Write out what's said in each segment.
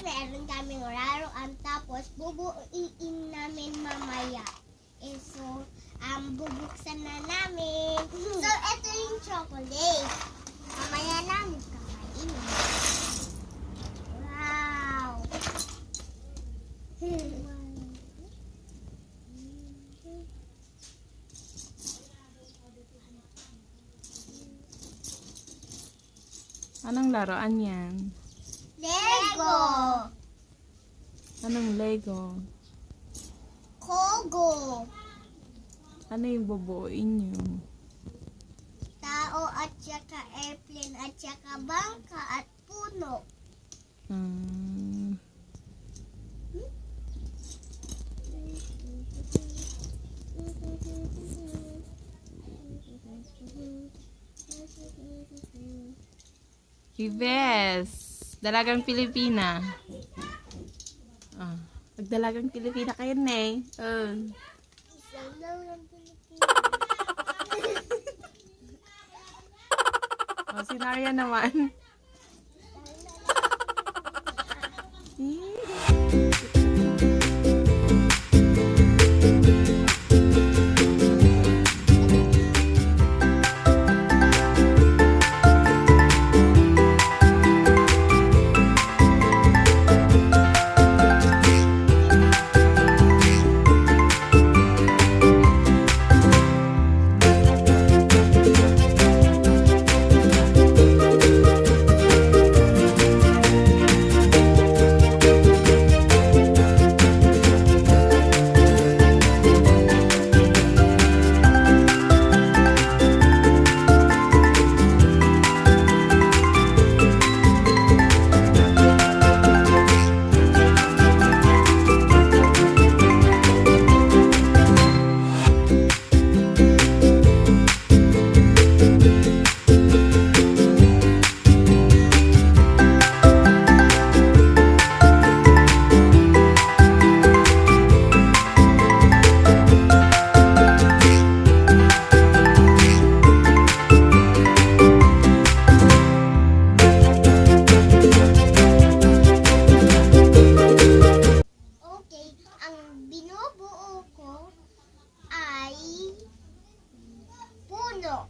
Meron kaming laruan tapos bubuuin namin mamaya. So, bubuksan na namin. So, ito yung chocolate. Mamaya namin kakainin. Wow! Anong laruan yan? Lego! Anong Lego? Kogo! Ano yung bubuuin nyo? Tao at saka airplane at saka bangka at puno. Hmm. Ives, Dalagang Pilipina. Ah, pag Dalagang Pilipina kayo na eh. Isang lang ang Pilipinas. Oh, si Naria naman. Okay, ang binubuo ko ay puno.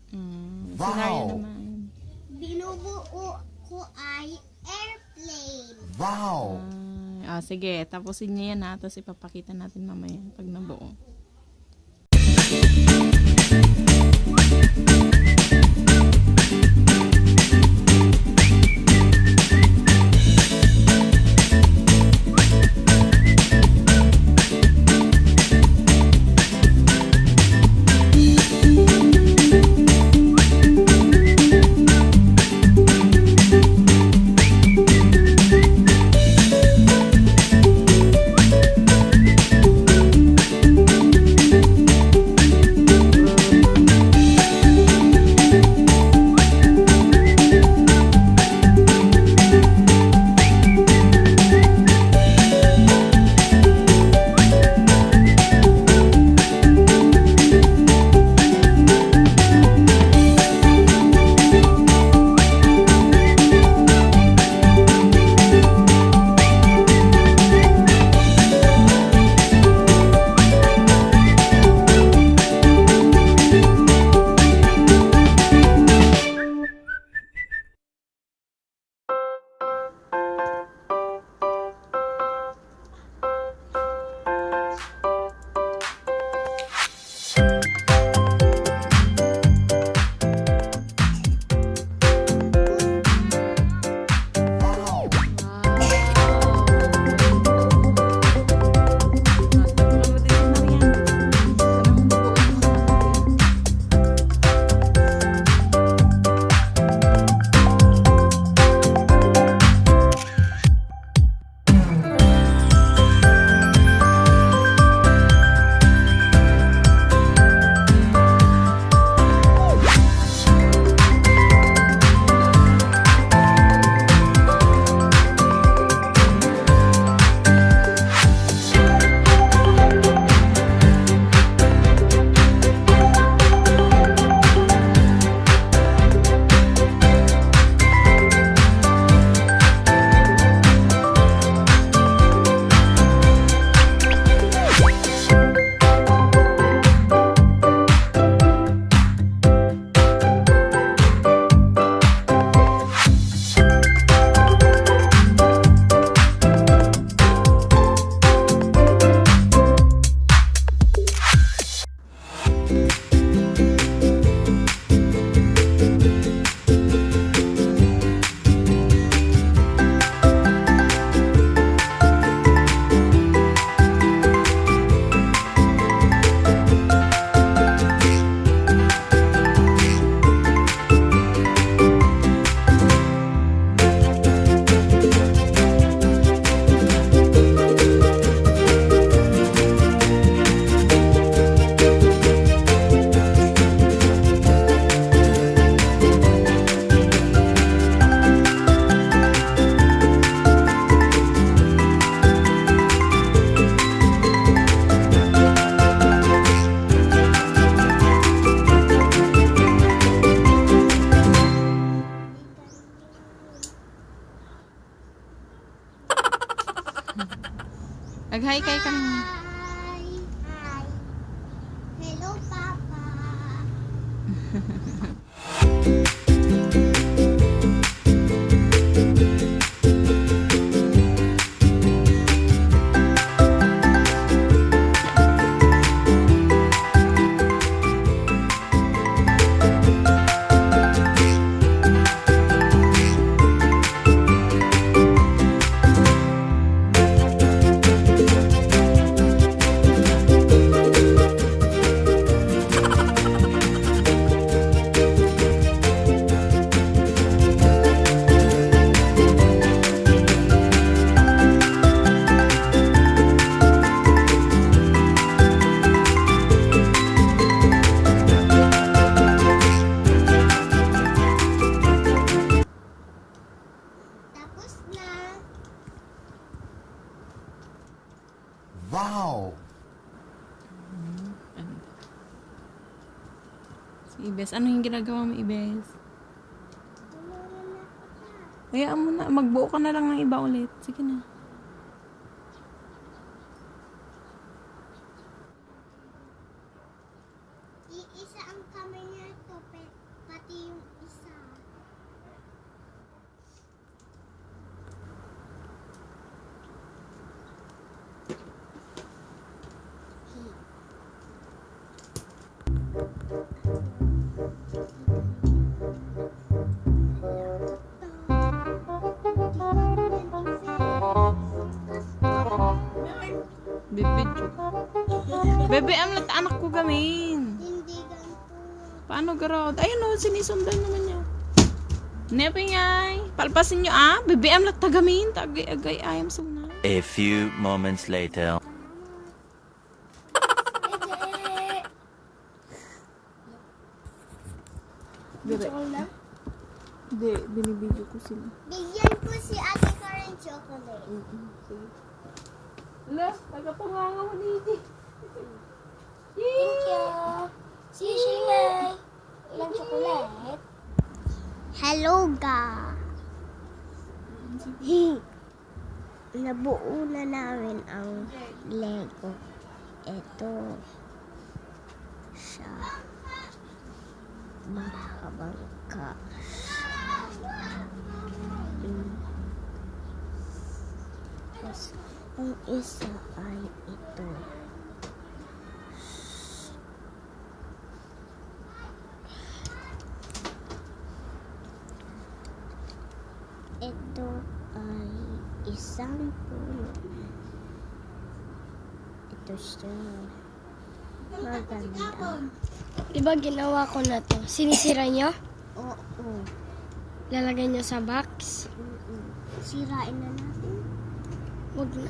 Si Naria naman. Binubuo ko ay airplane. Wow! Sige, tapusin niya yan ha. Tapos ipapakita natin mamaya pag nabuo. Mag-hi kay ka naman. Hi. Hi. Hello, Papa. Tapos na. Wow! Si Ibes, ano yung ginagawa mo, Ibes? Hayaan mo na. Magbuo ka na lang ng iba ulit. Sige na. Iisa ang kamay niya ito, pati yung isa. Bebe, Bebe, amlat anak ko gamin. Hindi ganito. Paano garod? Ayun o, sinisundan naman niya. Nepingay. Palpasin nyo ah. Bebe, amlat tagamin. Tagay-agay ayam suna. A few moments later. Bebe. Hindi, binibidyo ko sila. Bigyan ko si Ate Karen chocolate. Ala, tagapanganga mo dito. Thank you. Sisingay. Ilang chocolate? Hello, ga. Nabuo na namin ang Lego. Ito siya. Bangka. Tapos, ang isa ay ito. Ito ay isang puno. Ito siya. Maganda. Diba ginawa ko na to? Sinisira nyo? Oo. Lalagay nyo sa box? Sirain na natin. Huwag na.